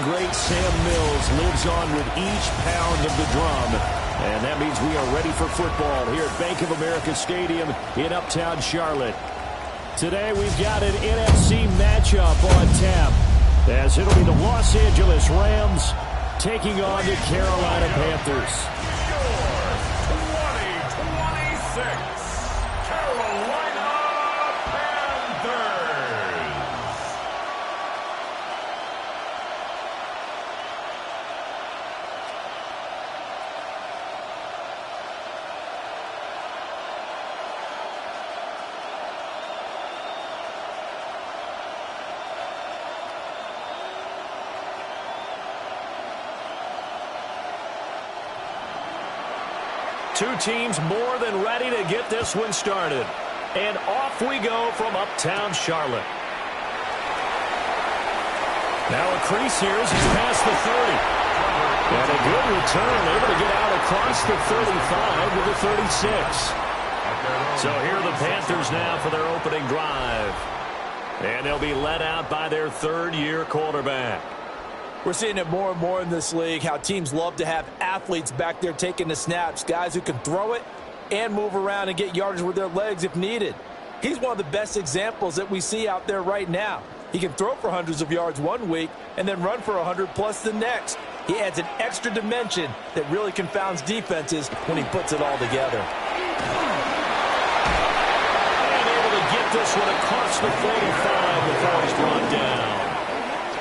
great Sam Mills lives on with each pound of the drum. And that means we are ready for football here at Bank of America Stadium in Uptown Charlotte. Today we've got an NFC matchup on tap, as it'll be the Los Angeles Rams taking on the Carolina Panthers. Your 2026 Carolina Panthers. Two teams more than ready to get this one started. And off we go from Uptown Charlotte. Now a crease here as he's past the 30. And a good return, able to get out across the 35 with the 36. So here are the Panthers now for their opening drive. And they'll be led out by their third-year quarterback. We're seeing it more and more in this league, how teams love to have athletes back there taking the snaps, guys who can throw it and move around and get yardage with their legs if needed. He's one of the best examples that we see out there right now. He can throw for hundreds of yards one week and then run for 100+ the next. He adds an extra dimension that really confounds defenses when he puts it all together. And able to get this one across the 45 before he's brought down.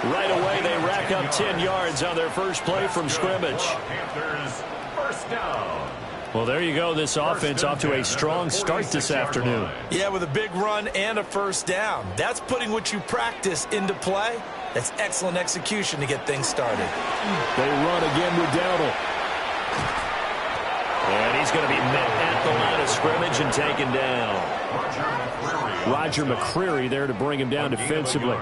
Right away, they rack up 10 yards on their first play from scrimmage. Panthers first down. Well, there you go. This offense off to a strong start this afternoon. Yeah, with a big run and a first down. That's putting what you practice into play. That's excellent execution to get things started. They run again with Dowdle. And he's going to be met at the line of scrimmage and taken down. Roger McCreary there to bring him down defensively.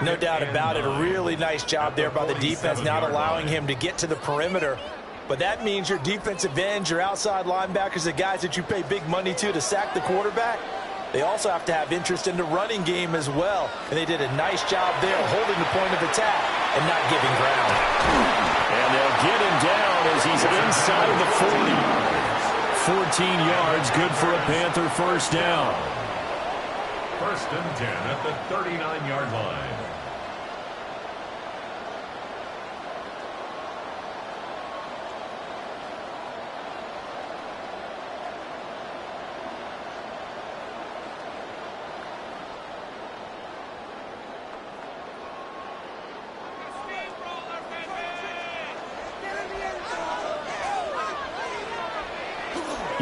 No doubt about it. A really nice job there by the defense, not allowing him to get to the perimeter. But that means your defensive ends, your outside linebackers, the guys that you pay big money to sack the quarterback, they also have to have interest in the running game as well. And they did a nice job there holding the point of attack and not giving ground. And they'll get him down as he's inside of the 40. 14 yards, good for a Panther first down. First and 10 at the 39-yard line.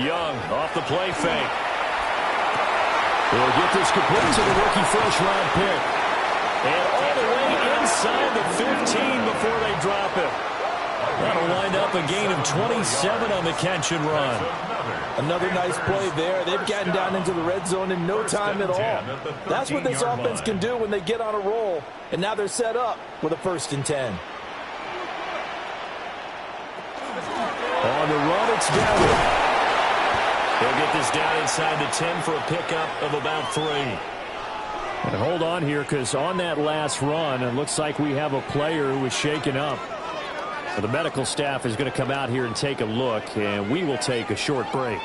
Young off the play fake. They'll get this complete to the rookie first-round pick. And all the way inside the 15 before they drop it. That'll wind up a gain of 27 on the catch and run. Another nice play there. They've gotten down into the red zone in no time at all. That's what this offense can do when they get on a roll. And now they're set up with a first and 10. On the run, it's down. They'll get this down inside the 10 for a pickup of about 3. And hold on here, because on that last run, it looks like we have a player who is shaken up. So the medical staff is going to come out here and take a look, and we will take a short break.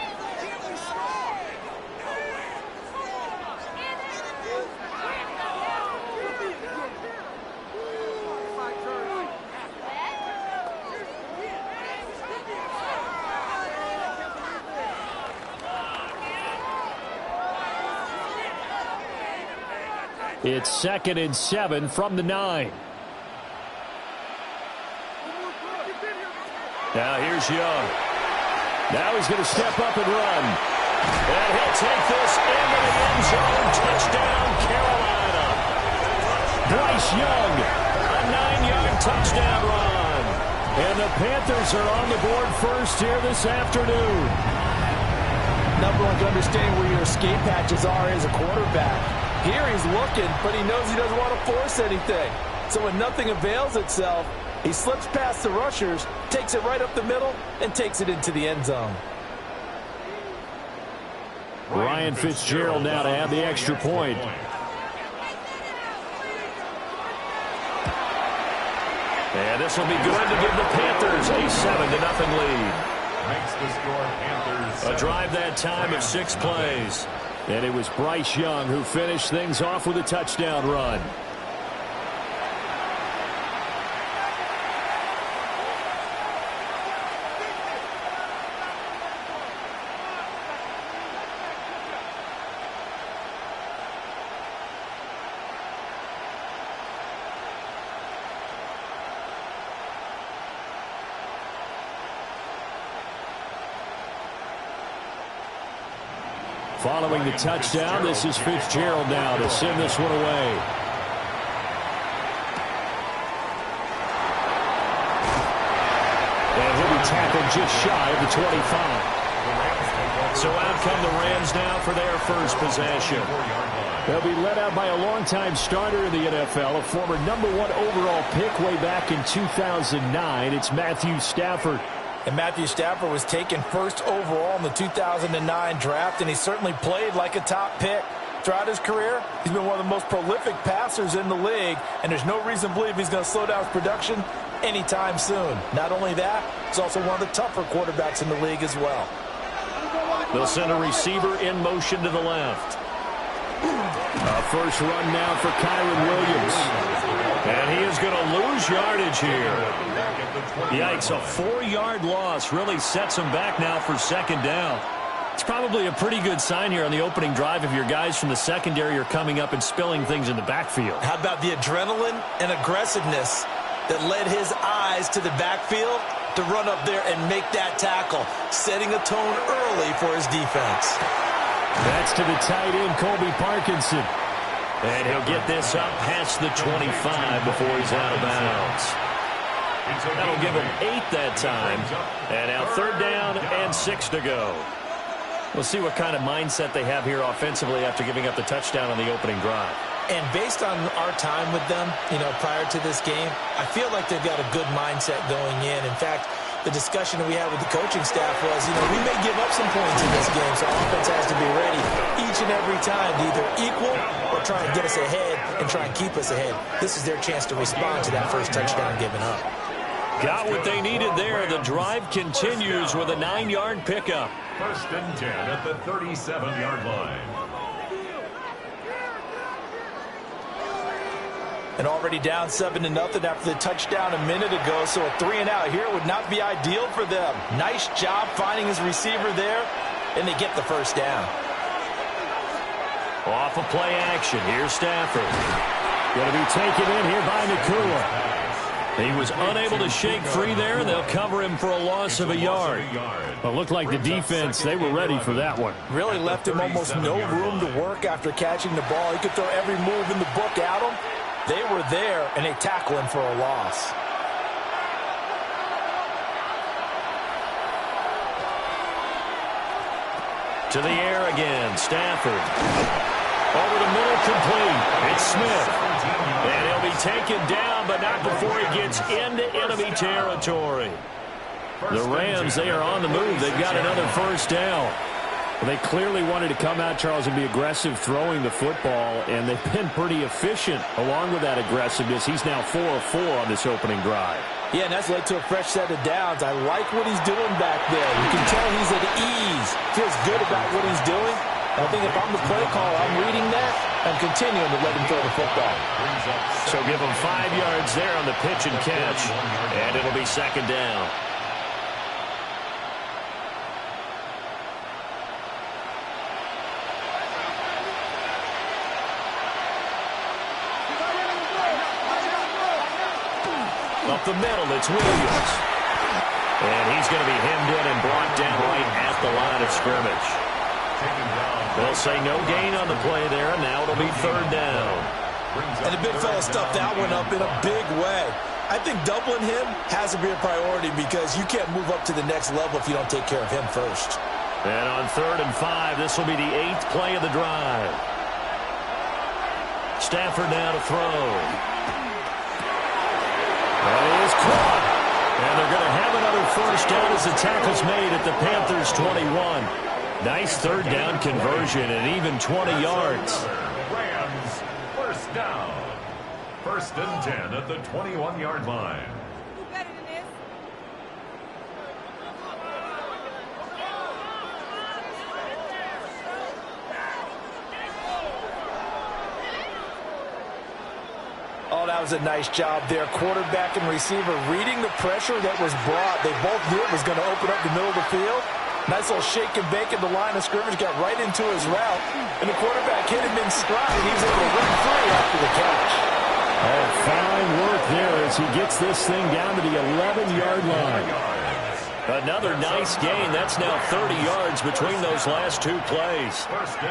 It's 2nd and 7 from the 9. Now here's Young. Now he's going to step up and run. And he'll take this into the end zone. Touchdown, Carolina. Bryce Young, a 9-yard touchdown run. And the Panthers are on the board first here this afternoon. Number one, to understand where your escape patches are as a quarterback. Here he's looking, but he knows he doesn't want to force anything. So when nothing avails itself, he slips past the rushers, takes it right up the middle, and takes it into the end zone. Ryan Fitzgerald now to have the extra point. And this will be good to give the Panthers a 7-0 lead. Makes the score Panthers. A drive that time of 6 plays. And it was Bryce Young who finished things off with a touchdown run. Following the touchdown, this is Fitzgerald now to send this one away. And he'll be tackled just shy of the 25. So out come the Rams now for their first possession. They'll be led out by a longtime starter in the NFL, a former #1 overall pick way back in 2009. It's Matthew Stafford. And Matthew Stafford was taken first overall in the 2009 draft, and he certainly played like a top pick. Throughout his career, he's been one of the most prolific passers in the league, and there's no reason to believe he's going to slow down his production anytime soon. Not only that, he's also one of the tougher quarterbacks in the league as well. They'll send a receiver in motion to the left. First run now for Kyron Williams. And he is going to lose yardage here. Yikes, a 4-yard loss really sets him back now for second down. It's probably a pretty good sign here on the opening drive if your guys from the secondary are coming up and spilling things in the backfield. How about the adrenaline and aggressiveness that led his eyes to the backfield to run up there and make that tackle, setting a tone early for his defense. That's to the tight end, Colby Parkinson. And he'll get this up past the 25 before he's out of bounds. That'll give him 8 that time. And now 3rd down and 6 to go. We'll see what kind of mindset they have here offensively after giving up the touchdown on the opening drive. And based on our time with them, prior to this game, I feel like they've got a good mindset going in. In fact, the discussion that we had with the coaching staff was, we may give up some points in this game, so offense has to be ready each and every time to either equal or try and get us ahead and try and keep us ahead. This is their chance to respond to that first touchdown given up. Got what they needed there. The drive continues with a 9-yard pickup. 1st and 10 at the 37-yard line. And already down 7-0 after the touchdown a minute ago, so a 3-and-out here would not be ideal for them. Nice job finding his receiver there, and they get the first down. Off of play action, here's Stafford. Going to be taken in here by Nakua. He was unable to shake free there, and they'll cover him for a loss of a yard. Well, it looked like the defense, they were ready for that one. Really left him almost no room to work after catching the ball. He could throw every move in the book at him. They were there, and they tackle him for a loss. To the air again, Stafford. Over the middle, complete. It's Smith. And he'll be taken down, but not before he gets into enemy territory. The Rams, they are on the move. They've got another first down. Well, they clearly wanted to come out, Charles, and be aggressive throwing the football, and they've been pretty efficient along with that aggressiveness. He's now 4 of 4 on this opening drive. Yeah, and that's led to a fresh set of downs. I like what he's doing back there. You can tell he's at ease. Feels good about what he's doing. I think if I'm the play caller, I'm reading that and continuing to let him throw the football. So give him 5 yards there on the pitch and catch, and it'll be second down. Up the middle, it's Williams. And he's going to be hemmed in and brought down right at the line of scrimmage. They'll say no gain on the play there, and now it'll be 3rd down. And the big fella stuffed that one up in a big way. I think doubling him has to be a priority because you can't move up to the next level if you don't take care of him first. And on 3rd and 5, this will be the 8th play of the drive. Stafford now to throw. That is caught. And they're going to have another first down as the tackle's made at the Panthers' 21. Nice 3rd down conversion and even 20 yards. Rams, first down. 1st and 10 at the 21-yard line. was a nice job there. Quarterback and receiver reading the pressure that was brought. They both knew it was going to open up the middle of the field. Nice little shake and bake at the line of scrimmage. Got right into his route. And the quarterback hit him in stride. And he was able to run free after the catch. Oh, fine work there as he gets this thing down to the 11-yard line. Another nice gain. That's now 30 yards between those last two plays.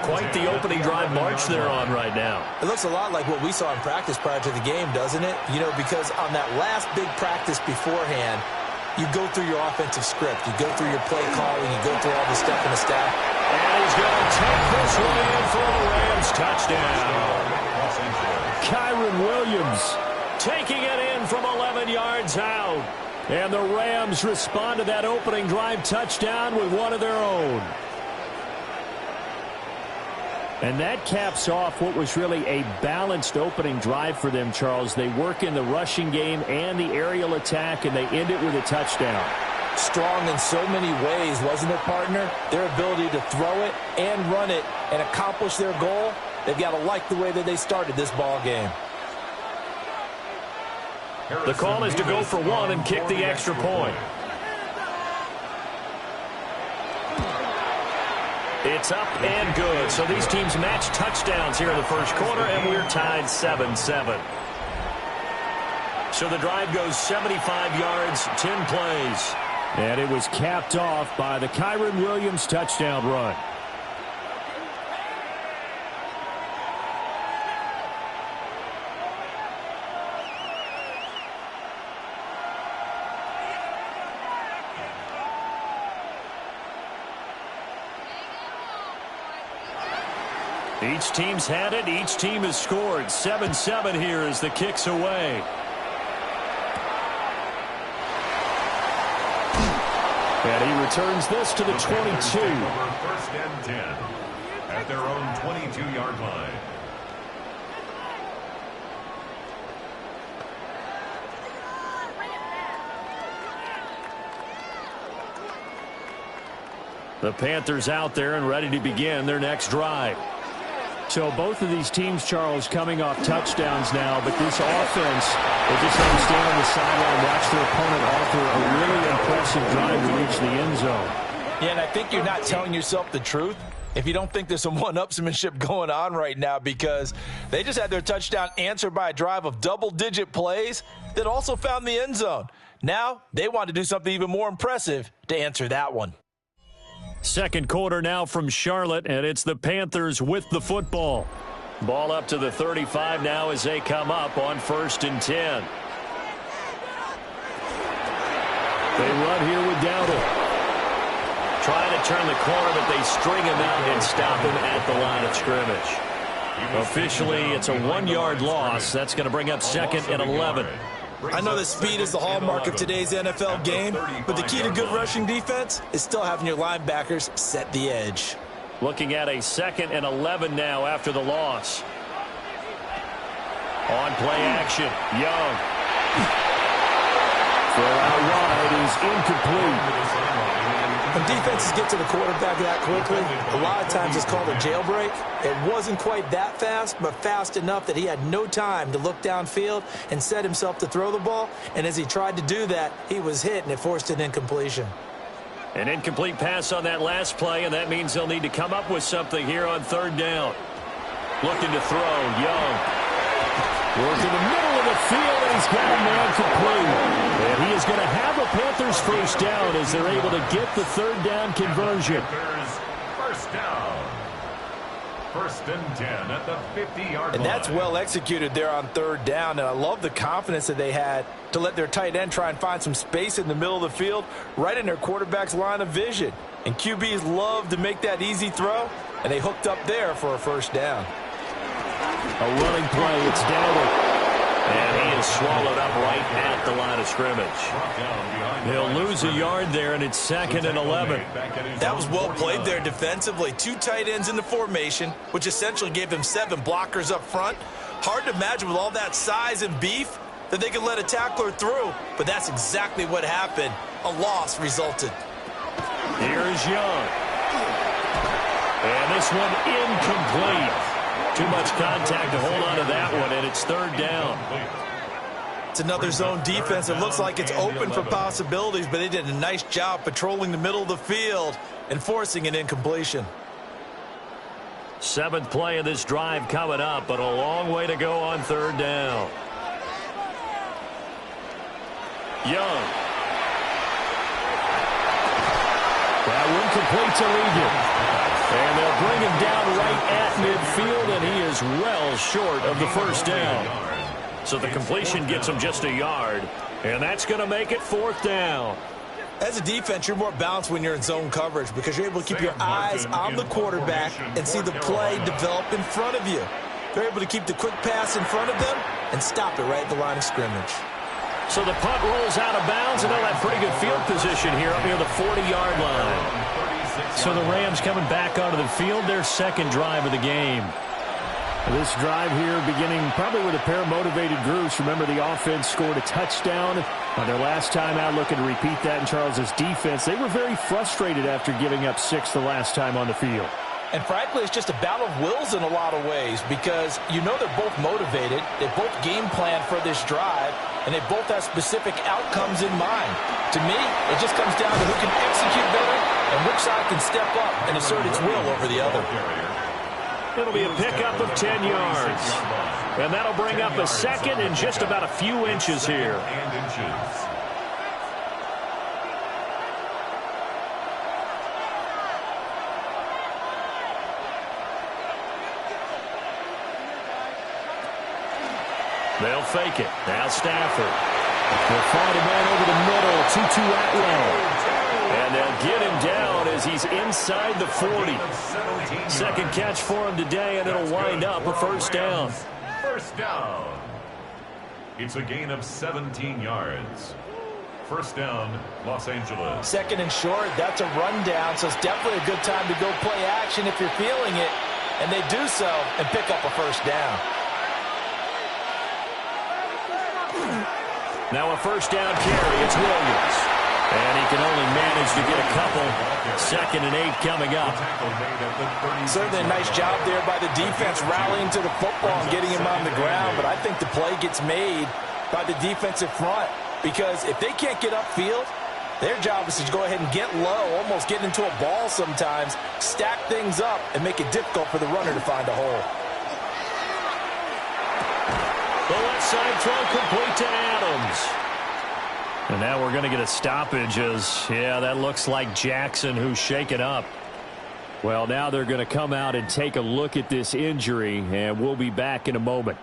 Quite the opening drive march they're on right now. It looks a lot like what we saw in practice prior to the game, doesn't it? You know, because on that last big practice beforehand, you go through your offensive script. You go through your play calling. You go through all the stuff in the staff. And he's going to take this one in for the Rams touchdown. Kyren Williams taking it in from 11 yards out. And the Rams respond to that opening drive touchdown with one of their own. And that caps off what was really a balanced opening drive for them, Charles. They work in the rushing game and the aerial attack, and they end it with a touchdown. Strong in so many ways, wasn't it, partner? Their ability to throw it and run it and accomplish their goal, they've got to like the way that they started this ball game. The call is to go for one and kick the extra point. It's up and good. So these teams match touchdowns here in the first quarter, and we're tied 7-7. So the drive goes 75 yards, 10 plays. And it was capped off by the Kyren Williams touchdown run. Each team's had it. Each team has scored. 7-7 here as the kick's away. And he returns this to the 22. First and 10 at their own 22-yard line. The Panthers out there and ready to begin their next drive. So both of these teams, Charles, coming off touchdowns now, but this offense, they just have to stand on the sideline, watch their opponent offer a really impressive drive to reach the end zone. Yeah, and I think you're not telling yourself the truth if you don't think there's some one-upsmanship going on right now, because they just had their touchdown answered by a drive of double-digit plays that also found the end zone. Now they want to do something even more impressive to answer that one. Second quarter now from Charlotte, and it's the Panthers with the football. Ball up to the 35 now as they come up on 1st and 10. They run here with Dowdle. Trying to turn the corner, but they string him out and stop him at the line of scrimmage. Officially, it's a 1-yard loss. That's going to bring up 2nd and 11. I know that speed is the hallmark of today's NFL game, but the key to good rushing defense is still having your linebackers set the edge. Looking at a 2nd and 11 now after the loss. On play action, Young. Throw out wide is incomplete. When defenses get to the quarterback that quickly, a lot of times it's called a jailbreak. It wasn't quite that fast, but fast enough that he had no time to look downfield and set himself to throw the ball. And as he tried to do that, he was hit, and it forced an incompletion. An incomplete pass on that last play, and that means they'll need to come up with something here on 3rd down. Looking to throw, Young. Working the middle of the field, and he's got a man complete. And he is going to have a Panthers first down as they're able to get the 3rd down conversion. First down. 1st and 10 at the 50-yard line. And that's well executed there on 3rd down, and I love the confidence that they had to let their tight end try and find some space in the middle of the field, right in their quarterback's line of vision. And QBs love to make that easy throw, and they hooked up there for a first down. A running play, it's Dowdle. And he is swallowed up right at the line of scrimmage. He'll lose a yard there, and it's 2nd and 11. That was well played there defensively. 2 tight ends in the formation, which essentially gave them 7 blockers up front. Hard to imagine with all that size and beef that they could let a tackler through, but that's exactly what happened. A loss resulted. Here's Young. And this one incomplete. Too much contact to hold on to that one, and it's 3rd down. It's another zone defense. It looks like it's open for possibilities, but they did a nice job patrolling the middle of the field and forcing an incompletion. 7th play of this drive coming up, but a long way to go on 3rd down. Young. That one complete to Legion. And they'll bring him down right at midfield, and he is well short of the 1st down. So the completion gets him just a yard, and that's going to make it 4th down. As a defense, you're more balanced when you're in zone coverage because you're able to keep your eyes on the quarterback and see the play develop in front of you. They're able to keep the quick pass in front of them and stop it right at the line of scrimmage. So the punt rolls out of bounds, and they'll have pretty good field position here up near the 40-yard line. So the Rams coming back onto the field, their 2nd drive of the game. This drive here beginning probably with a pair of motivated groups. Remember, the offense scored a touchdown on their last time out, looking to repeat that in Charles's defense. They were very frustrated after giving up 6 the last time on the field. And frankly, it's just a battle of wills in a lot of ways because you know they're both motivated, they both game plan for this drive, and they both have specific outcomes in mind. To me, it just comes down to who can execute better and which side can step up and assert its will over the other. It'll be a pickup of 10 yards. And that'll bring up a 2nd and just about a few inches here. They'll fake it. Now Stafford. They'll find a man over the middle. 2-2 Atwell. And they'll get him down as he's inside the 40. 2nd catch for him today, and it'll wind up a 1st down. 1st down. It's a gain of 17 yards. 1st down, Los Angeles. 2nd and short, that's a rundown, so it's definitely a good time to go play action if you're feeling it. And they do so and pick up a 1st down. Now a 1st down carry. It's Williams. And he can only manage to get a couple. 2nd and 8 coming up. Certainly a nice job there by the defense rallying to the football and getting him on the ground. But I think the play gets made by the defensive front. Because if they can't get upfield, their job is to go ahead and get low, almost get into a ball sometimes, stack things up, and make it difficult for the runner to find a hole. The left side throw complete to Adams. And now we're going to get a stoppage as, yeah, that looks like Jackson who's shaken up. Well, now they're going to come out and take a look at this injury, and we'll be back in a moment.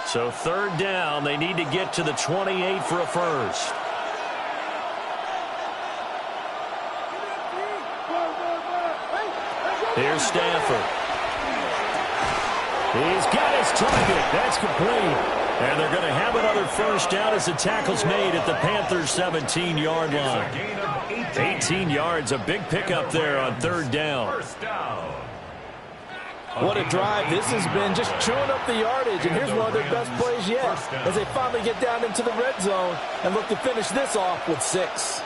So 3rd down, they need to get to the 28 for a 1st. Here's Stafford. He's got his target. That's complete. And they're going to have another 1st down as the tackle's made at the Panthers' 17-yard line. 18 yards, a big pickup there on 3rd down. 1st down. What a drive this has been, just chewing up the yardage, and here's one of their best plays yet as they finally get down into the red zone and look to finish this off with 6.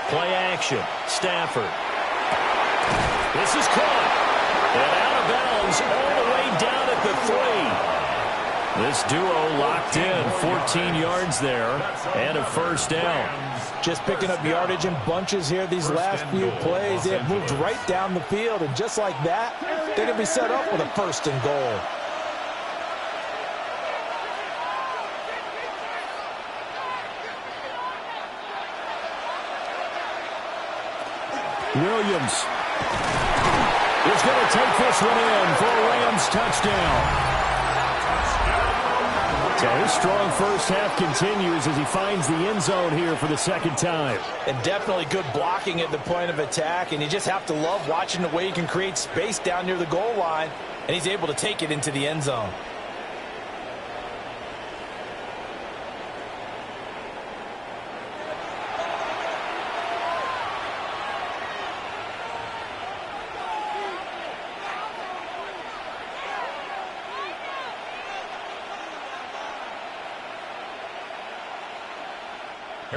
Play action, Stafford. This is caught, and out of bounds all the way down at the 3. This duo locked in, 14 yards there, and a 1st down. Just picking up yardage in bunches here these last few plays. They have moved right down the field, and just like that, they're going to be set up with a 1st and goal. Williams is going to take this one in for a Rams touchdown. So his strong 1st half continues as he finds the end zone here for the 2nd time. And definitely good blocking at the point of attack, and you just have to love watching the way he can create space down near the goal line, and he's able to take it into the end zone.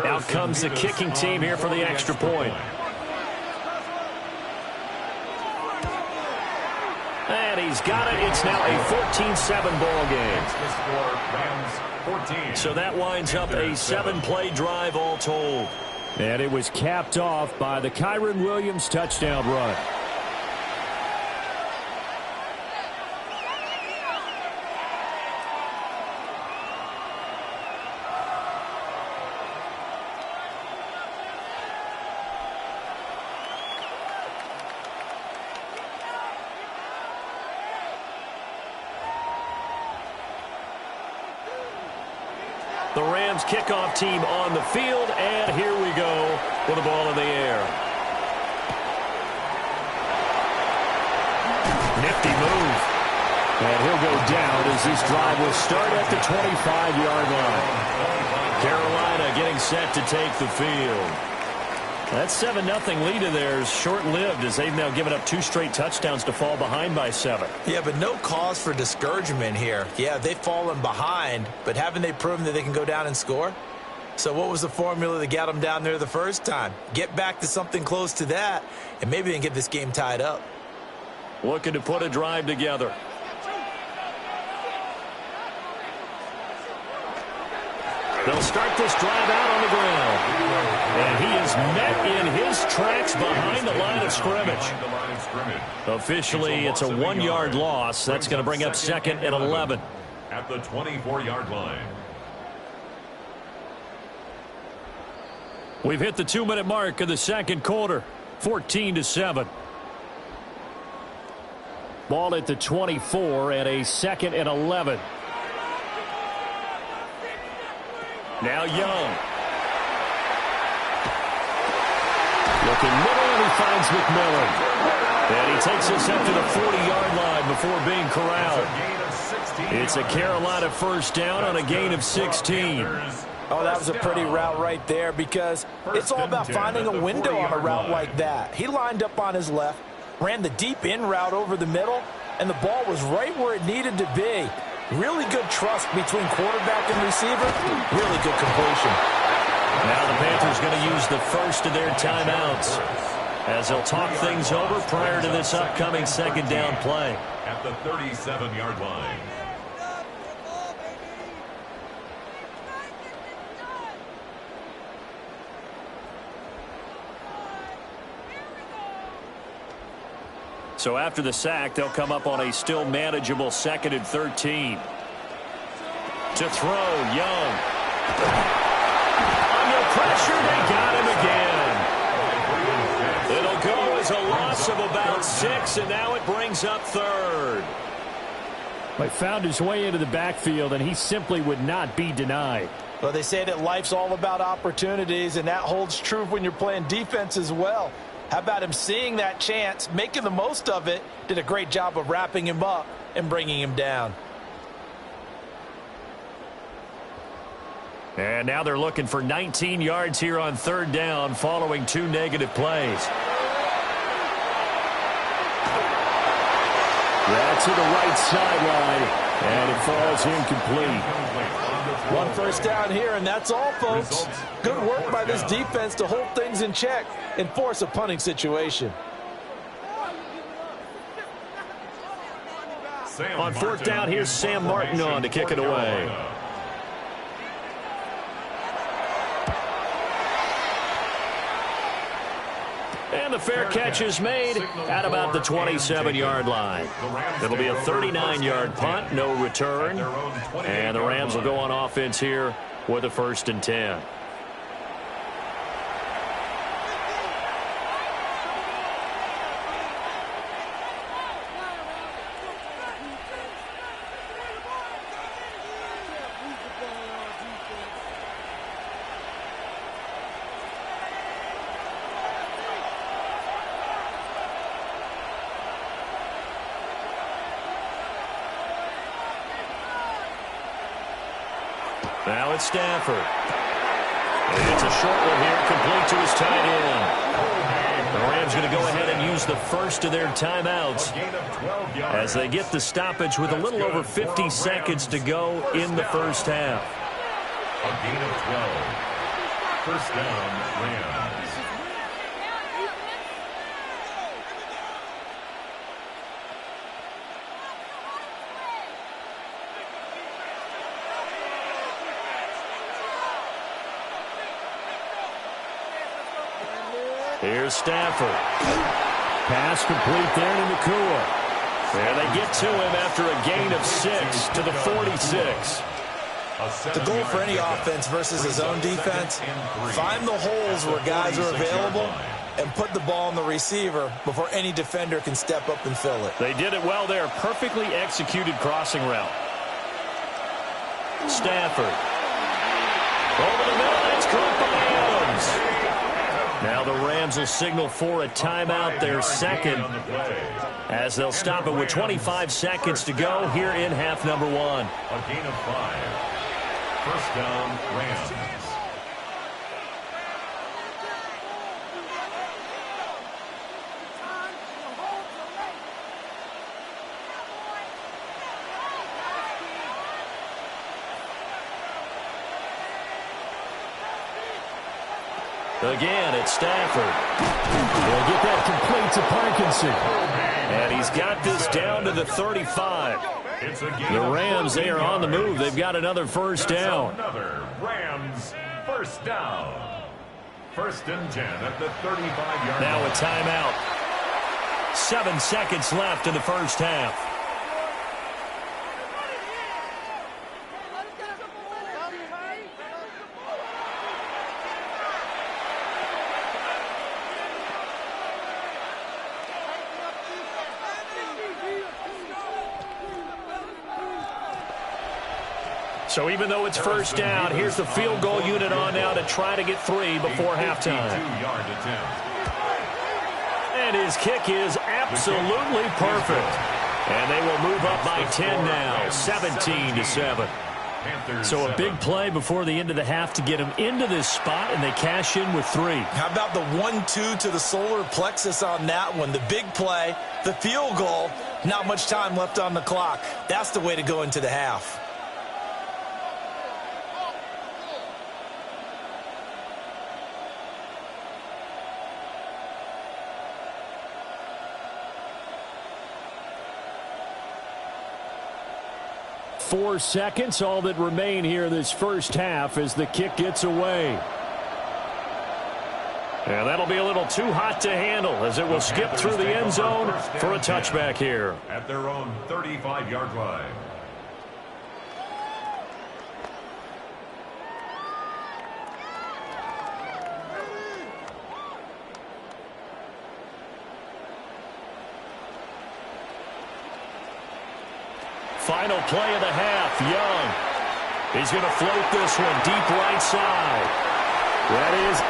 Out comes the kicking team here for the extra point. And he's got it. It's now a 14-7 ball game. So that winds up a 7-play drive all told. And it was capped off by the Kyron Williams touchdown run. The Rams kickoff team on the field, and here we go with the ball in the air. Nifty move. And he'll go down as this drive will start at the 25-yard line. Carolina getting set to take the field. That 7-0 lead of theirs short-lived as they've now given up 2 straight touchdowns to fall behind by 7. Yeah, but no cause for discouragement here. Yeah, they've fallen behind, but haven't they proven that they can go down and score? So what was the formula that got them down there the first time? Get back to something close to that, and maybe they can get this game tied up. Looking to put a drive together. They'll start this drive out on the ground. And he is met in his tracks behind the line of scrimmage. Officially, it's a 1-yard loss. That's going to bring up 2nd and 11. At the 24-yard line. We've hit the 2-minute mark of the second quarter. 14-7. Ball at the 24 and a 2nd and 11. Now Young. Looking middle, and he finds McMillan. And he takes us up to the 40-yard line before being corralled. It's a Carolina first down on a gain of 16. Oh, that was a pretty route right there because it's all about finding a window on a route like that. He lined up on his left, ran the deep in route over the middle, and the ball was right where it needed to be. Really good trust between quarterback and receiver. Really good completion. Now the Panthers going to use the first of their timeouts as they'll talk things over prior to this upcoming second down play. At the 37-yard line. So after the sack, they'll come up on a still manageable 2nd and 13. To throw, Young. Under pressure, they got him again. It'll go as a loss of about 6, and now it brings up 3rd. He found his way into the backfield, and he simply would not be denied. Well, they say that life's all about opportunities, and that holds true when you're playing defense as well. How about him seeing that chance, making the most of it, did a great job of wrapping him up and bringing him down. And now they're looking for 19 yards here on 3rd down following 2 negative plays. That's to the right sideline, and it falls incomplete. 1 first down here, and that's all, folks. Good work by this defense to hold things in check and force a punting situation. On 4th down, here's Sam Martin on to kick it away. And the fair catch is made at about the 27-yard line. It'll be a 39-yard punt, no return. And the Rams will go on offense here with a 1st and 10. Now it's Stafford. And it's a short one here, complete to his tight end. The Rams going to go ahead and use the first of their timeouts as they get the stoppage with a little over 50 seconds to go in the first half. A gain of 12. First down, Rams. Here's Stafford. Pass complete there to Nakua. And they get to him after a gain of 6 to the 46. The goal for any offense versus his own defense, find the holes where guys are available and put the ball on the receiver before any defender can step up and fill it. They did it well there. Perfectly executed crossing route. Stafford. Over the middle. It's caught by Adams. Now the Rams will signal for a timeout, their second, as they'll stop it with 25 seconds to go here in half number 1. A gain of 5. First down, Rams. Again, it's Stafford. He'll get that complete to Parkinson. And he's got this down to the 35. The Rams, they are on the move. They've got another first down. Another Rams first down. First and 10 at the 35-yard line. Now a timeout. 7 seconds left in the first half. So even though it's first down, here's the field goal unit on now to try to get 3 before halftime. And his kick is absolutely perfect. And they will move up by 10 now, 17-7. So a big play before the end of the half to get them into this spot, and they cash in with 3. How about the 1-2 to the solar plexus on that one? The big play, the field goal, not much time left on the clock. That's the way to go into the half. Four seconds, all that remain here this first half as the kick gets away. And that'll be a little too hot to handle as it will skip through the end zone for a touchback here. At their own 35-yard line. Final play of the half, Young. He's going to float this one deep right side. That is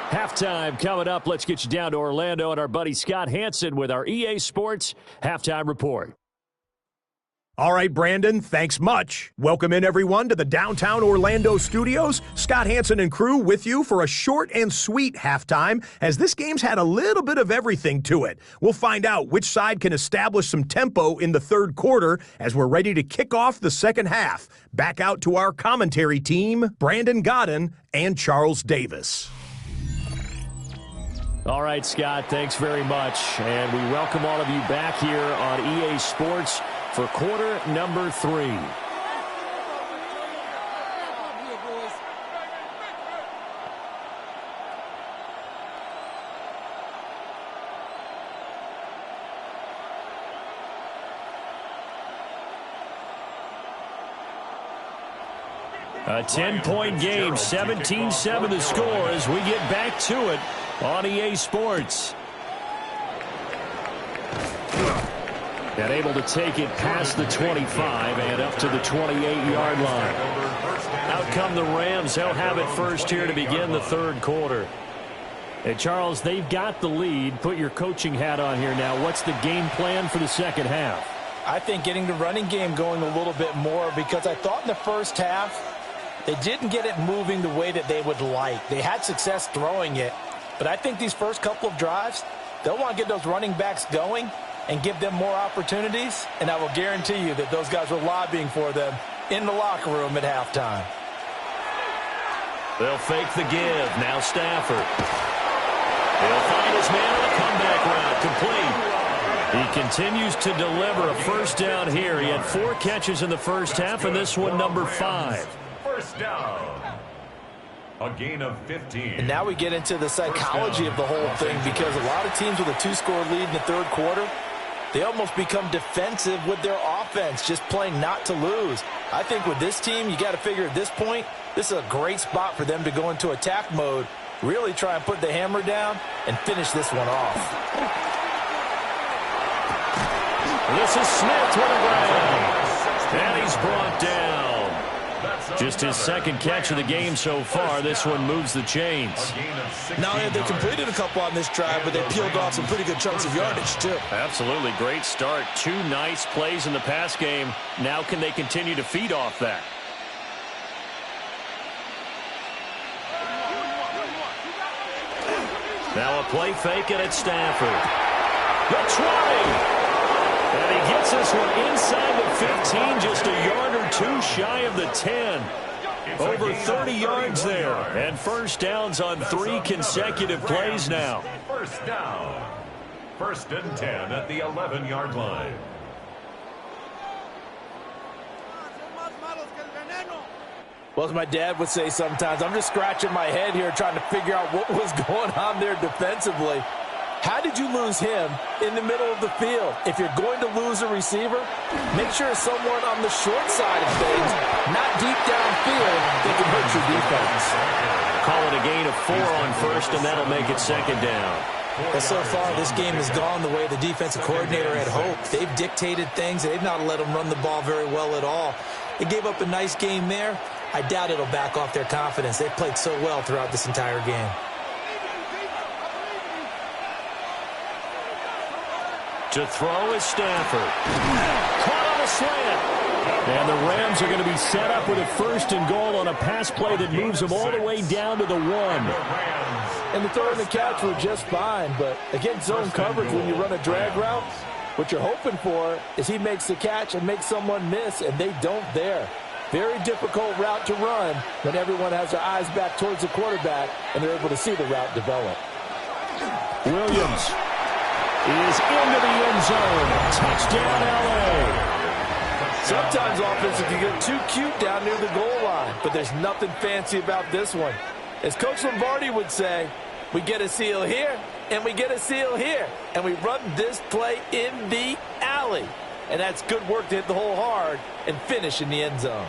incomplete. Halftime coming up. Let's get you down to Orlando and our buddy Scott Hansen with our EA Sports Halftime Report. All right, Brandon, thanks much. Welcome in, everyone, to the downtown Orlando studios. Scott Hansen and crew with you for a short and sweet halftime, as this game's had a little bit of everything to it. We'll find out which side can establish some tempo in the third quarter as we're ready to kick off the second half. Back out to our commentary team, Brandon Godden and Charles Davis. All right, Scott, thanks very much. And we welcome all of you back here on EA Sports for quarter number 3. A 10-point game, 17-7 the score as we get back to it on EA Sports. And able to take it past the 25 and up to the 28-yard line. Out come the Rams. They'll have it first here to begin the third quarter. And Charles, they've got the lead. Put your coaching hat on here now. What's the game plan for the second half? I think getting the running game going a little bit more, because I thought in the first half they didn't get it moving the way that they would like. They had success throwing it, but I think these first couple of drives, they'll want to get those running backs going and give them more opportunities, and I will guarantee you that those guys were lobbying for them in the locker room at halftime. They'll fake the give. Now Stafford. He'll find his man on a comeback route. Complete. He continues to deliver a first down here. He had 4 catches in the first half, and this one number 5. First down. A gain of 15. And now we get into the psychology of the whole thing, because a lot of teams with a 2-score lead in the third quarter, they almost become defensive with their offense, just playing not to lose. I think with this team, you got to figure at this point, this is a great spot for them to go into attack mode, really try and put the hammer down and finish this one off. This is Smith with a grab. And he's brought down. Just his second catch of the game so far. This one moves the chains. Not only have they completed a couple on this drive, but they peeled off some pretty good chunks of yardage, too. Absolutely. Great start. 2 nice plays in the pass game. Now can they continue to feed off that? Now a play fake, and it's Stafford. The 20. And he gets this one inside the 15, just a yard or 2 shy of the 10. Over 30 yards there. And first downs on 3 consecutive plays now. First down. 1st and 10 at the 11-yard line. Well, as my dad would say sometimes, I'm just scratching my head here trying to figure out what was going on there defensively. How did you lose him in the middle of the field? If you're going to lose a receiver, make sure it's someone on the short side of things, not deep downfield, that can hurt your defense. Call it a gain of 4 on first, and that'll make it 2nd down. Well, so far, this game has gone the way the defensive coordinator had hoped. They've dictated things. They've not let them run the ball very well at all. They gave up a nice game there. I doubt it'll back off their confidence. They've played so well throughout this entire game. To throw is Stafford. Caught on a slant. And the Rams are going to be set up with a 1st and goal on a pass play that moves them all the way down to the 1. And the throw and the catch were just fine, but against zone coverage, when you run a drag route, what you're hoping for is he makes the catch and makes someone miss, and they don't there. Very difficult route to run when everyone has their eyes back towards the quarterback and they're able to see the route develop. Williams is into the end zone. Touchdown, L.A. Sometimes offenses can get too cute down near the goal line, but there's nothing fancy about this one. As Coach Lombardi would say, we get a seal here, and we get a seal here, and we run this play in the alley. And that's good work to hit the hole hard and finish in the end zone.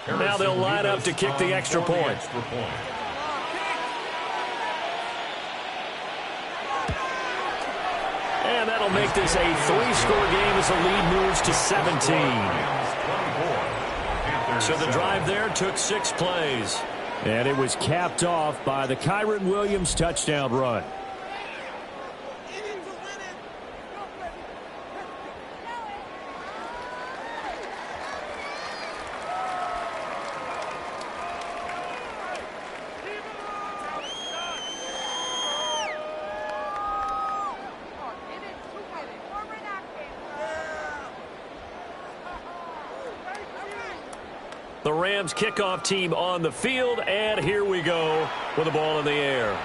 Now they'll line up to kick the extra point. And that'll make this a 3-score game as the lead moves to 17. So the drive there took 6 plays. And it was capped off by the Kyren Williams touchdown run. The Rams kickoff team on the field, and here we go with the ball in the air.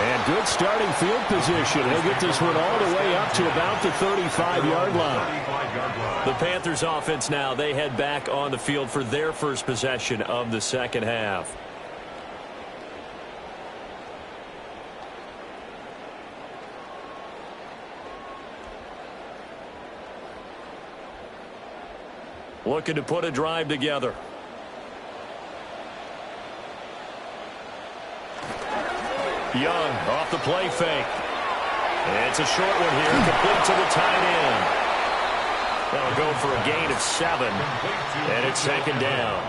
And good starting field position. He'll get this one all the way up to about the 35-yard line. The Panthers offense now, they head back on the field for their first possession of the second half. Looking to put a drive together. Young off the play fake. It's a short one here, complete to the tight end. That'll go for a gain of 7, and it's 2nd down.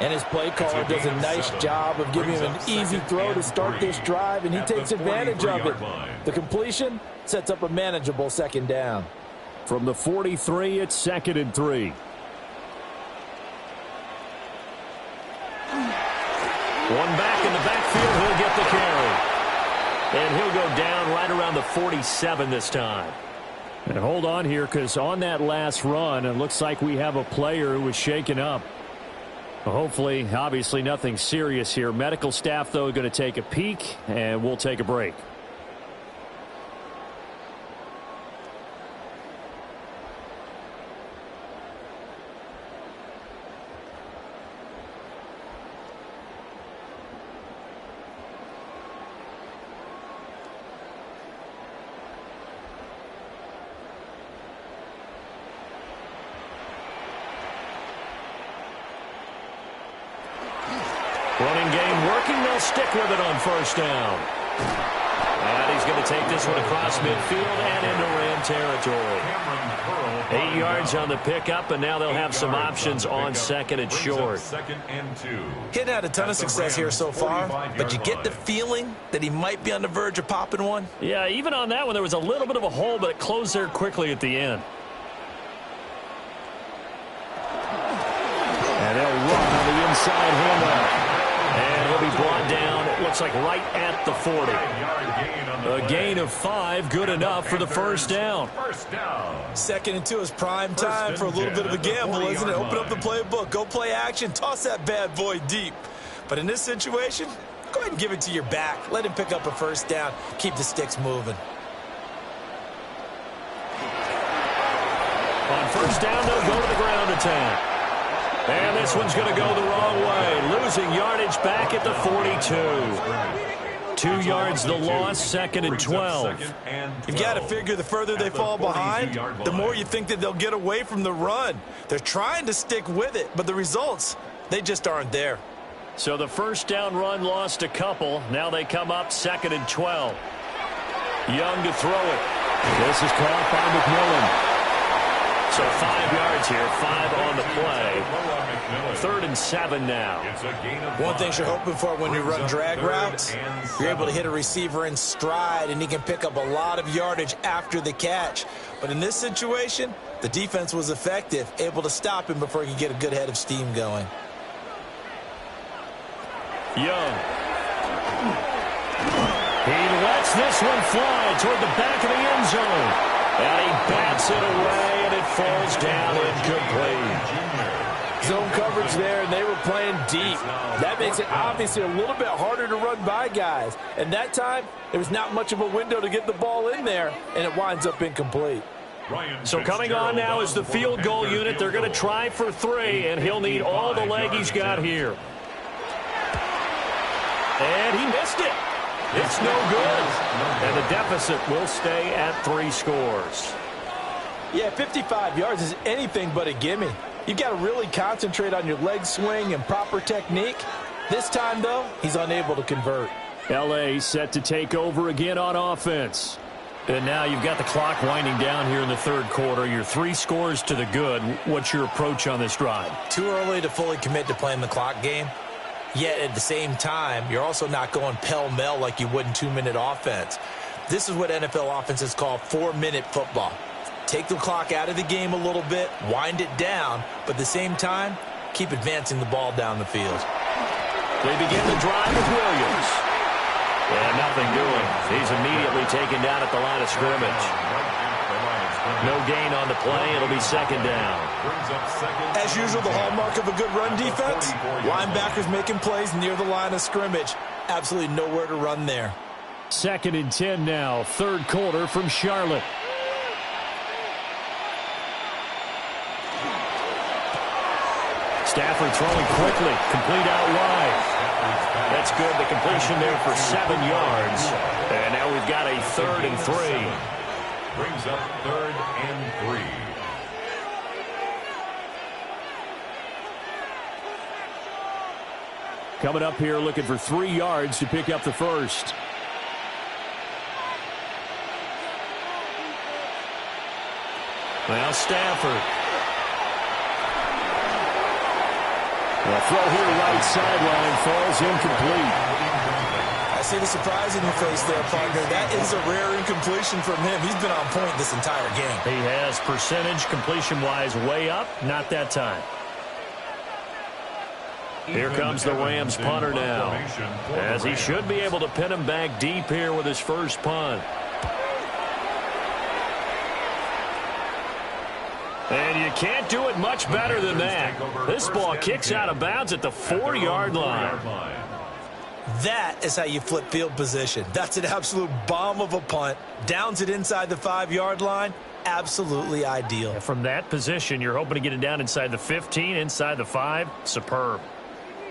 And his play caller does a nice job of giving him an easy throw to start this drive, and he takes advantage of it. The completion sets up a manageable 2nd down. From the 43, it's 2nd and 3. One back in the backfield. He'll get the carry. And he'll go down right around the 47 this time. And hold on here, because on that last run, it looks like we have a player who was shaken up. Hopefully, obviously, nothing serious here. Medical staff, though, going to take a peek, and we'll take a break. Running game working. They'll stick with it on first down. And he's going to take this one across midfield and into Ram territory. 8 yards on the pickup, and now they'll have some options on second and short. Hitting had a ton of success here so far, but you get the feeling that he might be on the verge of popping one. Yeah, even on that one, there was a little bit of a hole, but it closed there quickly at the end. And they'll run on the inside handoff. And he'll be brought down, it looks like right at the 40. A gain of 5, good enough for the first down. 2nd and 2 is prime time for a little bit of a gamble, isn't it? Open up the playbook, go play action, toss that bad boy deep. But in this situation, go ahead and give it to your back. Let him pick up a first down, keep the sticks moving. On first down, they'll go to the ground attack. And this one's going to go the wrong way. Losing yardage back at the 42. 2 yards the loss, 2nd and 12. You've got to figure the further they fall behind, the more you think that they'll get away from the run. They're trying to stick with it, but the results, they just aren't there. So the first down run lost a couple. Now they come up 2nd and 12. Young to throw it. This is caught by McMillan. So 5 yards here, 5 on the play. 3rd and 7 now. One thing you're hoping for when you run drag routes, you're able to hit a receiver in stride, and he can pick up a lot of yardage after the catch. But in this situation, the defense was effective, able to stop him before he could get a good head of steam going. Young. He lets this one fly toward the back of the end zone. And he bats it away, and it falls down incomplete. Zone coverage there, and they were playing deep. That makes it obviously a little bit harder to run by guys. And that time, there was not much of a window to get the ball in there, and it winds up incomplete. So coming on now is the field goal unit. They're going to try for 3, and he'll need all the leg he's got here. And he missed it. It's no good. And the deficit will stay at 3 scores. Yeah, 55 yards is anything but a gimme. You've got to really concentrate on your leg swing and proper technique. This time, though, he's unable to convert. L.A. set to take over again on offense. And now you've got the clock winding down here in the 3rd quarter. You're 3 scores to the good. What's your approach on this drive? Too early to fully commit to playing the clock game. Yet at the same time, you're also not going pell-mell like you would in 2-minute offense. This is what NFL offenses call 4-minute football. Take the clock out of the game a little bit, wind it down, but at the same time, keep advancing the ball down the field. They begin the drive with Williams. And nothing doing. He's immediately taken down at the line of scrimmage. No gain on the play. It'll be 2nd down. As usual, the hallmark of a good run defense, linebackers making plays near the line of scrimmage. Absolutely nowhere to run there. 2nd and 10 now. 3rd quarter from Charlotte. Stafford throwing quickly. Complete out wide. That's good. The completion there for 7 yards. And now we've got a 3rd and 3. Brings up 3rd and 3. Coming up here looking for 3 yards to pick up the first. Now Stafford. The throw here right sideline falls incomplete. I see the surprise in your face there, partner. That is a rare incompletion from him. He's been on point this entire game. He has percentage completion-wise way up. Not that time. Here comes the Rams punter now, as he should be able to pin him back deep here with his first punt. And you can't do it much better than that. This ball kicks out of bounds at the 4-yard line. That is how you flip field position. That's an absolute bomb of a punt. Downs it inside the 5-yard line. Absolutely ideal. From that position, you're hoping to get it down inside the 15, inside the 5. Superb.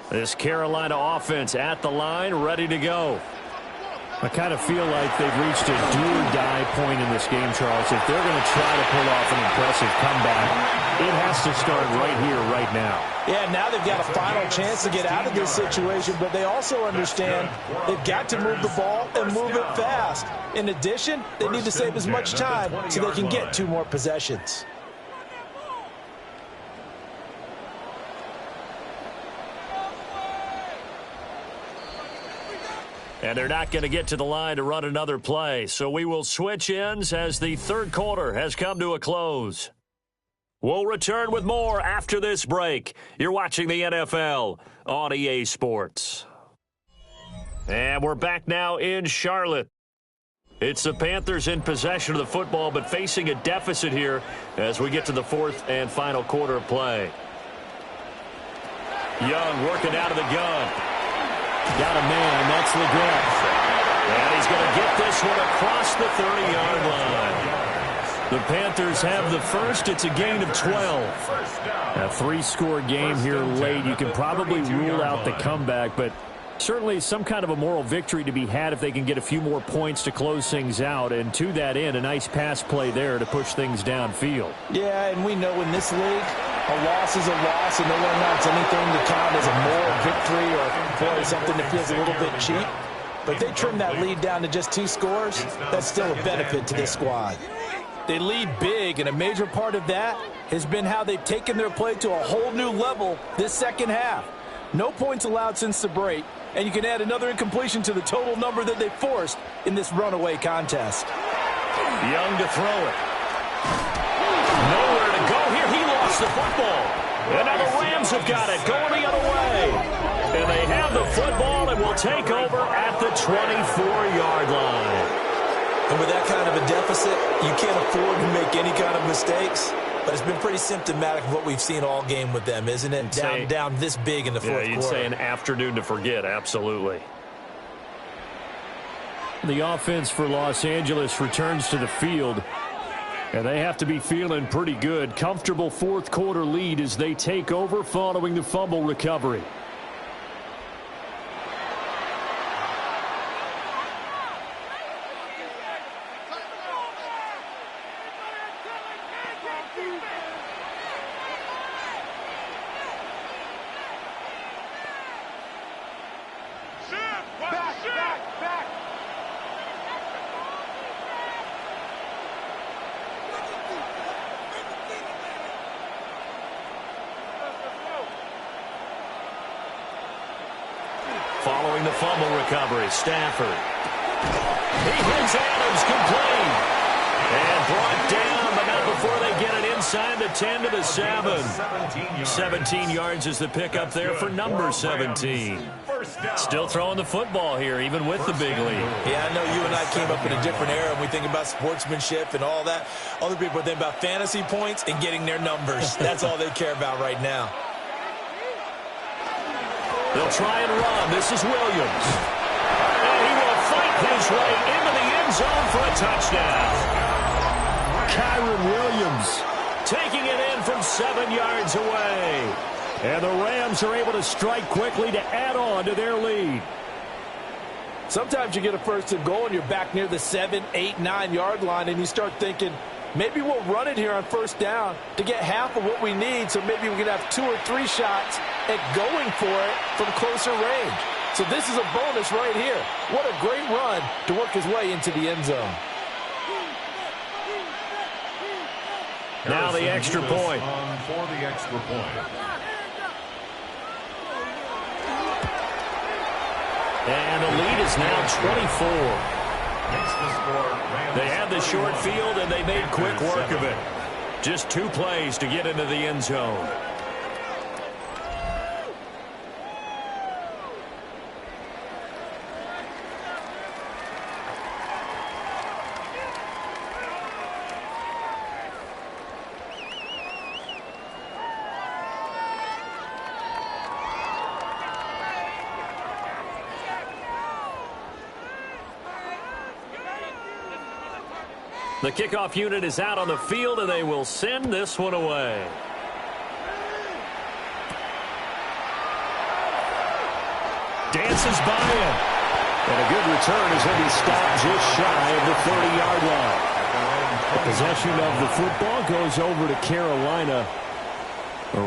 This Carolina offense at the line, ready to go. I kind of feel like they've reached a do-or-die point in this game, Charles. If they're going to try to pull off an impressive comeback, it has to start right here, right now. Yeah, now they've got a final chance to get out of this situation, but they also understand they've got to move the ball and move it fast. In addition, they need to save as much time so they can get 2 more possessions. And they're not going to get to the line to run another play. So we will switch ends as the third quarter has come to a close. We'll return with more after this break. You're watching the NFL on EA Sports. And we're back now in Charlotte. It's the Panthers in possession of the football, but facing a deficit here as we get to the fourth and final quarter of play. Young working out of the gun. Got a man, that's Legrand. And he's going to get this one across the 30-yard line. The Panthers have the first. It's a gain of 12. A 3-score game here late. You can probably rule out the comeback, but certainly some kind of a moral victory to be had if they can get a few more points to close things out. And to that end, a nice pass play there to push things downfield. Yeah, and we know in this league, a loss is a loss, and no one wants anything to count as a moral victory or something that feels a little bit cheap. But they trim that lead down to just 2 scores. That's still a benefit to this squad. They lead big, and a major part of that has been how they've taken their play to a whole new level this second half. No points allowed since the break, and you can add another incompletion to the total number that they forced in this runaway contest. Young to throw it. Nowhere to go here. He lost the football. And now the Rams have got it going the other way. And they have the football and will take over at the 24-yard line. And with that kind of a deficit, you can't afford to make any kind of mistakes. But it's been pretty symptomatic of what we've seen all game with them, isn't it? Down this big in the fourth quarter. Yeah, you'd say an afternoon to forget, absolutely. The offense for Los Angeles returns to the field. And they have to be feeling pretty good. Comfortable fourth quarter lead as they take over following the fumble recovery. Following the fumble recovery, Stafford. He hits Adams complete. And brought down, but not before they get it inside the 10 to the 7. 17 yards is the pickup there for number 17. Still throwing the football here, even with the big lead. Yeah, I know you and I came up in a different era, and we think about sportsmanship and all that. Other people think about fantasy points and getting their numbers. That's all they care about right now. They'll try and run. This is Williams. And he will fight his way into the end zone for a touchdown. Kyron Williams taking it in from 7 yards away. And the Rams are able to strike quickly to add on to their lead. Sometimes you get a first and goal and you're back near the 7, 8, 9-yard line, and you start thinking, maybe we'll run it here on first down to get half of what we need, so maybe we can have 2 or 3 shots at going for it from closer range. So this is a bonus right here. What a great run to work his way into the end zone. Now the extra point. For the extra point. And the lead is now 24. They had the short field, and they made quick work of it. Just 2 plays to get into the end zone. The kickoff unit is out on the field, and they will send this one away. Dances by him. And a good return as he'll be stopped just shy of the 30-yard line. The possession of the football goes over to Carolina.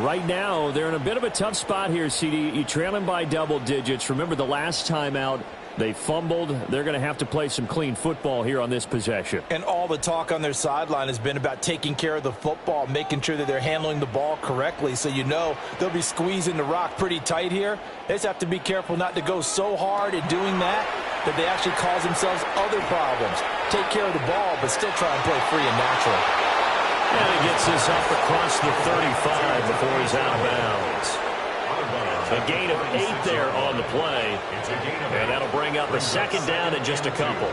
Right now, they're in a bit of a tough spot here, CD. You trail them by double digits. Remember the last time out, they fumbled. They're going to have to play some clean football here on this possession. And all the talk on their sideline has been about taking care of the football, making sure that they're handling the ball correctly. So you know they'll be squeezing the rock pretty tight here. They just have to be careful not to go so hard in doing that they actually cause themselves other problems. Take care of the ball, but still try and play free and natural. And he gets this up across the 35 before he's out of bounds. A gain of 8 there on the play. And that'll bring up a second down and just a couple.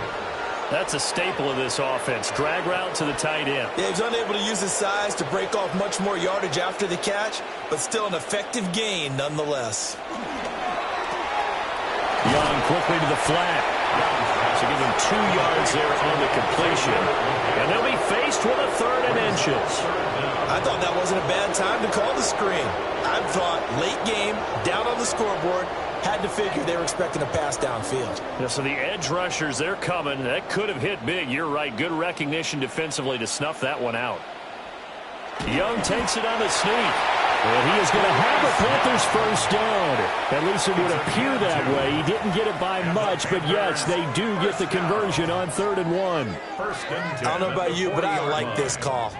That's a staple of this offense. Drag route to the tight end. Yeah, he's unable to use his size to break off much more yardage after the catch, but still an effective gain nonetheless. Young quickly to the flat. So give him 2 yards there on the completion. And they'll be faced with a 3rd and inches. I thought that wasn't a bad time to call the screen. I thought late game, down on the scoreboard, had to figure they were expecting a pass downfield. Yeah, so the edge rushers, they're coming. That could have hit big. You're right. Good recognition defensively to snuff that one out. Young takes it on the sneak. And he is going to have a Panthers first down. At least it would appear that way. He didn't get it by much, but yes, they do get the conversion on 3rd and 1. I don't know about you, but I like this call.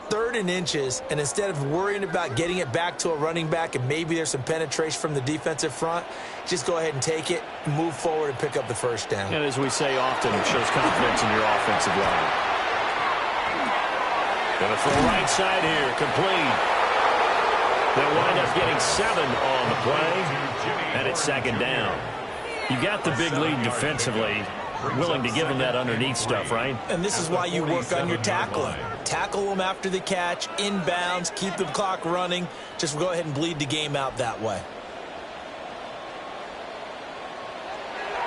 3rd and inches, and instead of worrying about getting it back to a running back and maybe there's some penetration from the defensive front, just go ahead and take it, move forward, and pick up the first down. And as we say often, it shows confidence in your offensive line. Going to throw right side here, complete. They'll wind up getting 7 on the play, and it's 2nd down. You got the big lead defensively, willing to give them that underneath stuff, right? And this is why you work on your tackling. Tackle them after the catch, inbounds, keep the clock running. Just go ahead and bleed the game out that way.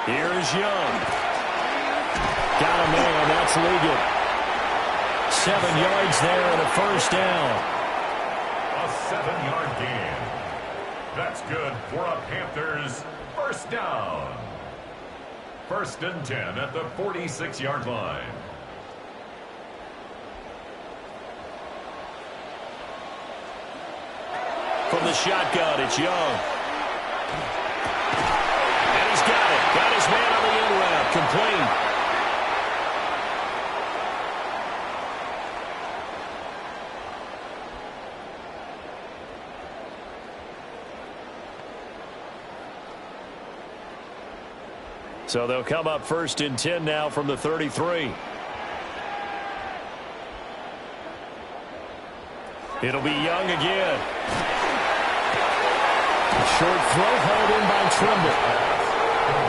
Here's Young. Got a man, that's Ligon. 7 yards there and a first down. A 7-yard gain. That's good for a Panthers first down. 1st and 10 at the 46-yard line. From the shotgun, it's Young. And he's got it. Got his man on the end route. Complete. So they'll come up 1st and 10 now from the 33. It'll be Young again. A short throw held in by Trimble.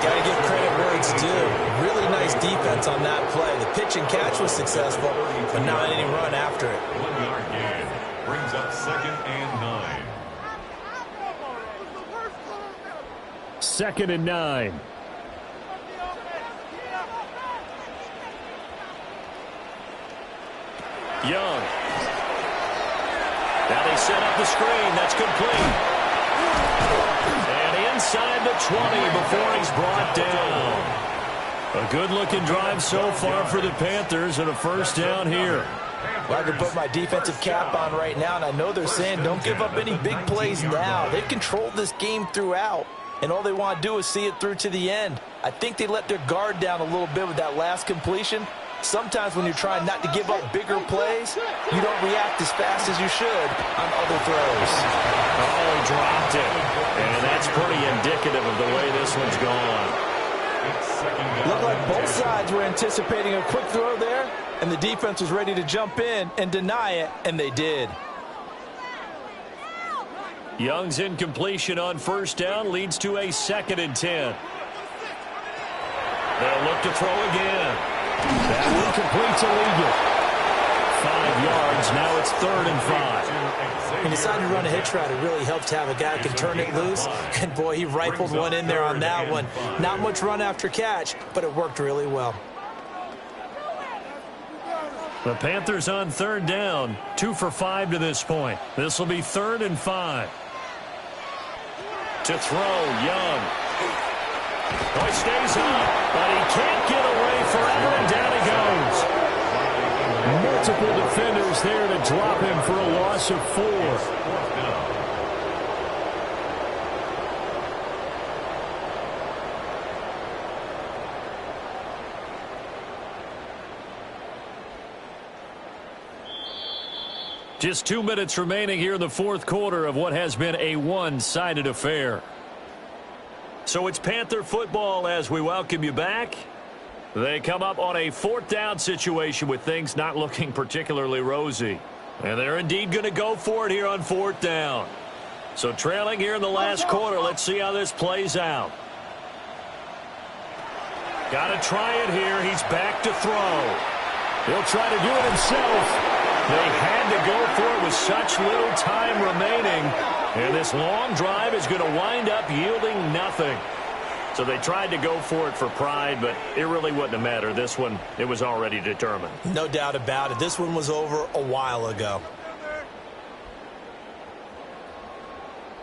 Got to give credit where it's due. Really nice defense on that play. The pitch and catch was successful, but not any run after it. 1-yard gain brings up 2nd and 9. 2nd and 9. Young. Now they set up the screen. That's complete. And inside the 20 before he's brought down. A good-looking drive so far for the Panthers and a first down here. Well, I can put my defensive cap on right now, and I know they're saying don't give up any big plays now. They've controlled this game throughout, and all they want to do is see it through to the end. I think they let their guard down a little bit with that last completion. Sometimes when you're trying not to give up bigger plays, you don't react as fast as you should on other throws. Oh, he dropped it. And that's pretty indicative of the way this one's gone. Looked like both sides were anticipating a quick throw there, and the defense was ready to jump in and deny it, and they did. Young's incompletion on first down leads to a 2nd and 10. They'll look to throw again. That will complete to Ligon. 5 yards. Now it's 3rd and 5. When you decide to run a hitch route, it really helps to have a guy who can turn it loose. And, boy, he rifled one in there on that one. Not much run after catch, but it worked really well. The Panthers on third down, 2 for 5 to this point. This will be 3rd and 5. To throw, Young. Oh, he stays up, but he can't get away forever, and down he goes. Multiple defenders there to drop him for a loss of 4. Just 2 minutes remaining here in the fourth quarter of what has been a one-sided affair. So it's Panther football as we welcome you back. They come up on a 4th down situation with things not looking particularly rosy. And they're indeed going to go for it here on 4th down. So trailing here in the last quarter, let's see how this plays out. Got to try it here. He's back to throw. He'll try to do it himself. They had to go for it with such little time remaining. And this long drive is going to wind up yielding nothing. So they tried to go for it for pride, but it really wouldn't have mattered. This one, it was already determined. No doubt about it. This one was over a while ago.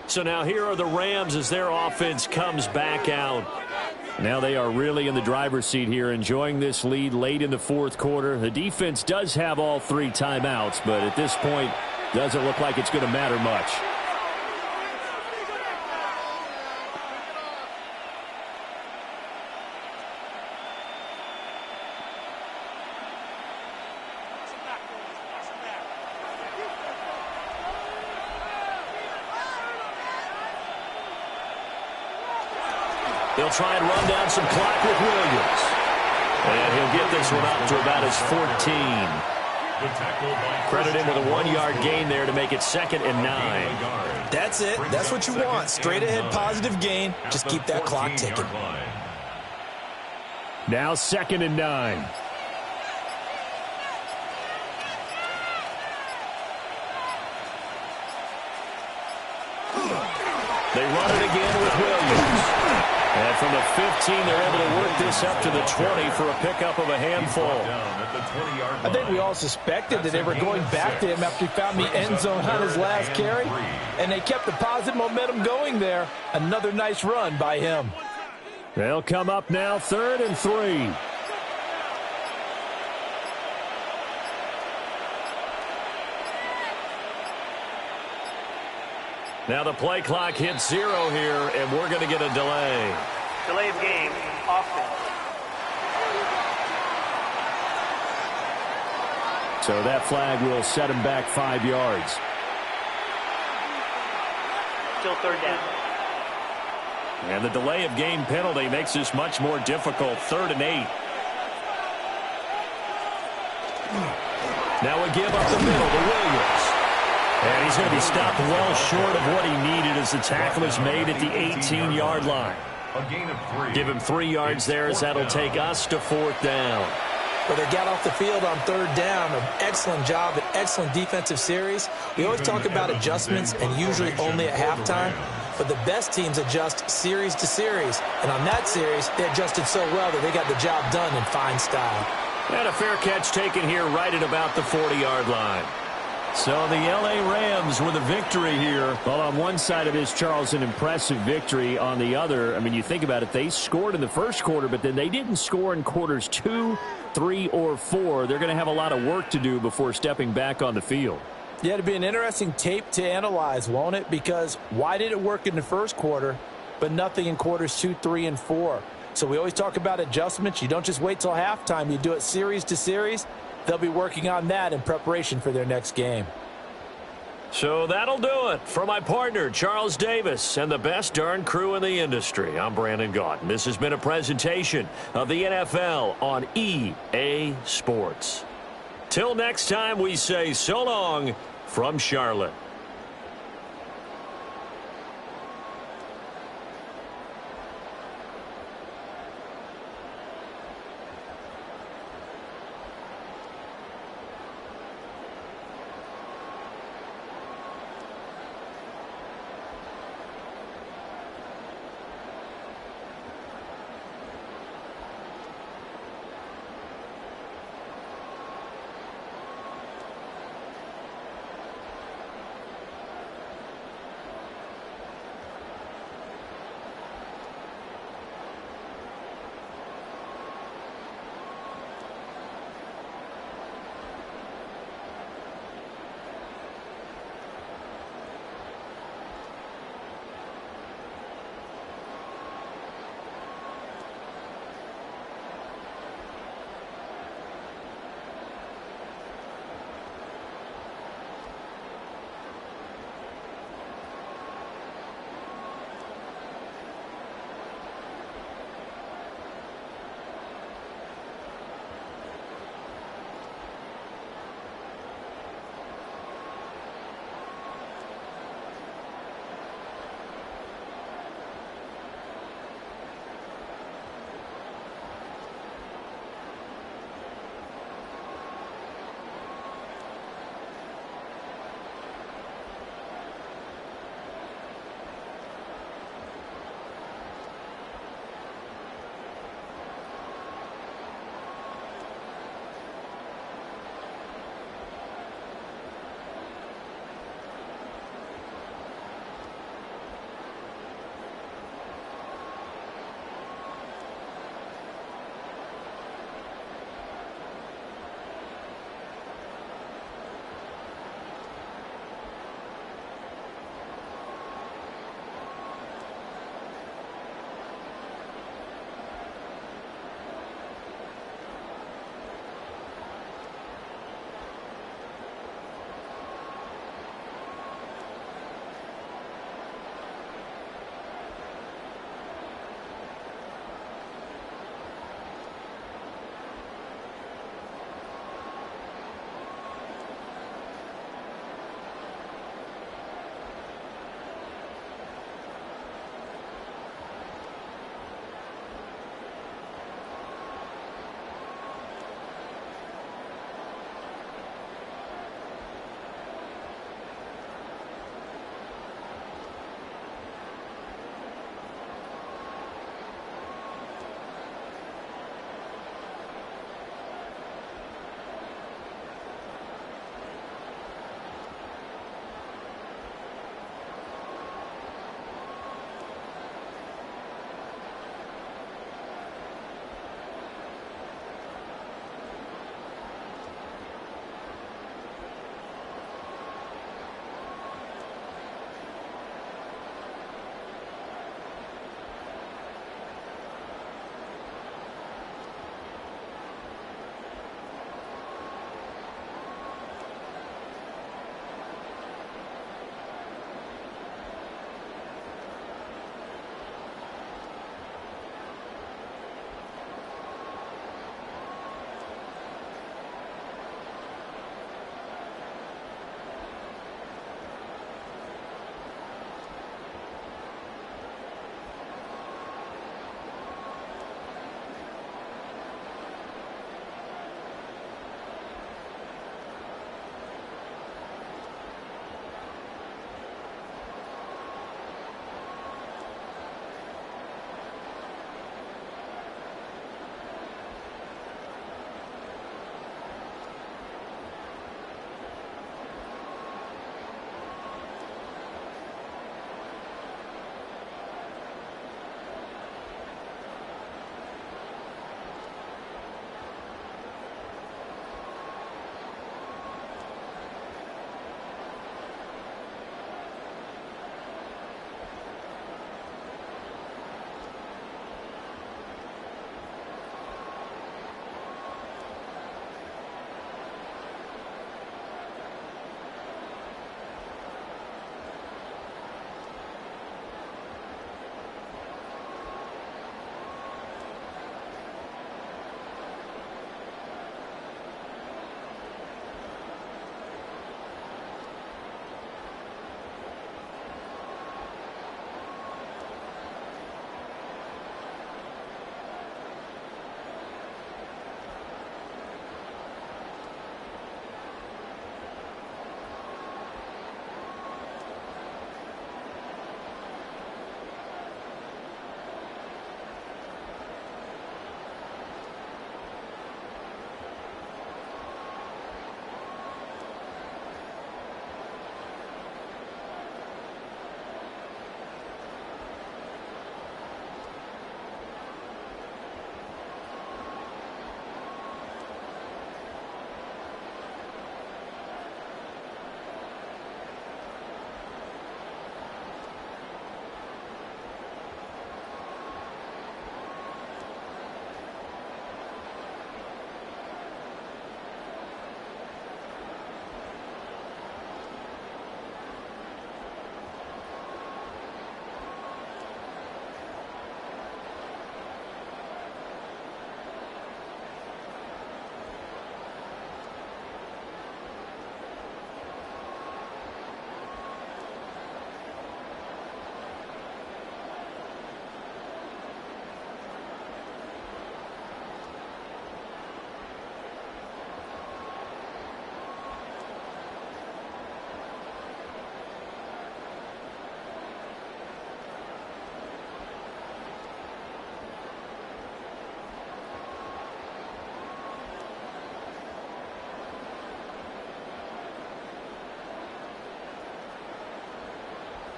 So now here are the Rams as their offense comes back out. Now they are really in the driver's seat here, enjoying this lead late in the fourth quarter. The defense does have all 3 timeouts, but at this point, doesn't look like it's going to matter much. They'll try and run down some clock with Williams. And he'll get this one up to about his 14. Credit him with a 1-yard gain there to make it 2nd and 9. That's it. That's what you want. Straight ahead positive gain. Just keep that clock ticking. Now 2nd and 9. They run it again with Williams. And from the 15, they're able to work this up to the 20 for a pickup of a handful. I think we all suspected that they were going back to him after he found the end zone on his last carry. And they kept the positive momentum going there. Another nice run by him. They'll come up now 3rd and 3. Now the play clock hits 0 here, and we're going to get a delay. Delay of game, offense. So that flag will set him back 5 yards. Still 3rd down. And the delay of game penalty makes this much more difficult. 3rd and 8. Now a give up the middle to Williams. And he's going to be stopped well short of what he needed as the tackle is made at the 18-yard line. A gain of 3. Give him 3 yards there as that'll take us to 4th down. Well, they got off the field on 3rd down. An excellent job, an excellent defensive series. We always talk about adjustments and usually only at halftime. But the best teams adjust series to series. And on that series, they adjusted so well that they got the job done in fine style. And a fair catch taken here right at about the 40-yard line. So the L.A. Rams with a victory here. Well, on one side of this, Charles, an impressive victory. On the other, I mean, you think about it, they scored in the first quarter, but then they didn't score in quarters 2, 3, or 4. They're going to have a lot of work to do before stepping back on the field. Yeah, it'll be an interesting tape to analyze, won't it? Because why did it work in the first quarter, but nothing in quarters 2, 3, and 4? So we always talk about adjustments. You don't just wait till halftime. You do it series to series. They'll be working on that in preparation for their next game. So that'll do it. For my partner, Charles Davis, and the best darn crew in the industry, I'm Brandon Gaudin. This has been a presentation of the NFL on EA Sports. Till next time, we say so long from Charlotte.